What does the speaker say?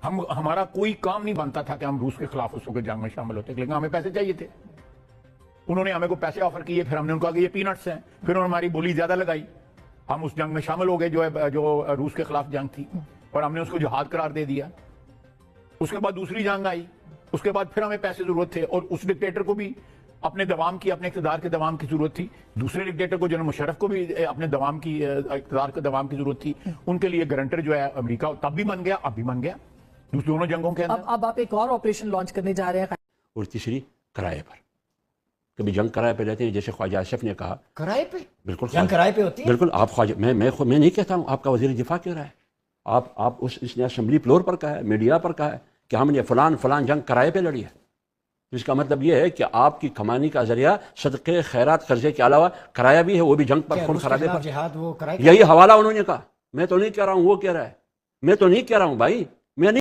ہمارا کوئی کام نہیں بنتا تھا کہ ہم روس کے خلاف اس وقت جنگ میں شامل ہوتے، لیکن ہمیں پیسے چاہیے تھے. انہوں نے ہمیں کو پیسے آفر کیے، پھر ہم نے ان کو کہا کہ یہ پینٹس ہیں، پھر انہوں نے ہماری بولی زیادہ لگائی، ہم اس جنگ میں شامل ہو گئے جو روس کے خلاف جنگ تھی، اور ہم نے اس کو جہاد قرار دے دیا. اس کے بعد دوسری جنگ آئی، اس کے بعد پھر ہمیں پیسے ضرورت تھے، اور اس ڈکٹیٹر کو بھی اپنے دوام کی، اپنے اقتدار کے دوام کی ضرورت تھی. دوسرے ڈکٹیٹر کو جنرل مشرف کو بھی اپنے دوام کی، اقتدار کے دوام کی ضرورت تھی. ان کے لیے گارنٹر جو ہے امریکہ تب بھی بن گیا، اب بھی بن گیا دونوں جنگوں کے اندر. اب آپ ایک اور آپریشن لانچ کرنے جا رہے ہیں. اور تیسری کرائے پر، کبھی جنگ کرائے پہ لیتے ہیں، جیسے خواجہ آصف نے کہا. کرائے پہ؟ بالکل جنگ کرائے پہ ہوتی ہے؟ بالکل. آپ خواجہ، میں نہیں کہتا ہوں، آپ کا وزیر دفاع کہہ رہا ہے. آپ اس نے اسمبلی فلور پر کہا ہے، میڈیا پر کہا ہے کہ ہم نے فلان جنگ کرائے پہ لڑی ہے. اس کا مطلب یہ ہے کہ آپ کی کمانی کا ذریعہ صدقے، خیرات، قرضے کے علاوہ کرایہ بھی ہے، وہ بھی جنگ پر، خون خرابے پر. جہاد وہ کرائے؟ یہی حوالہ انہوں نے کہا. میں تو نہیں کہہ رہا ہوں، وہ کہہ رہا ہے. میں تو نہیں کہہ رہا ہوں بھائی، میں نہیں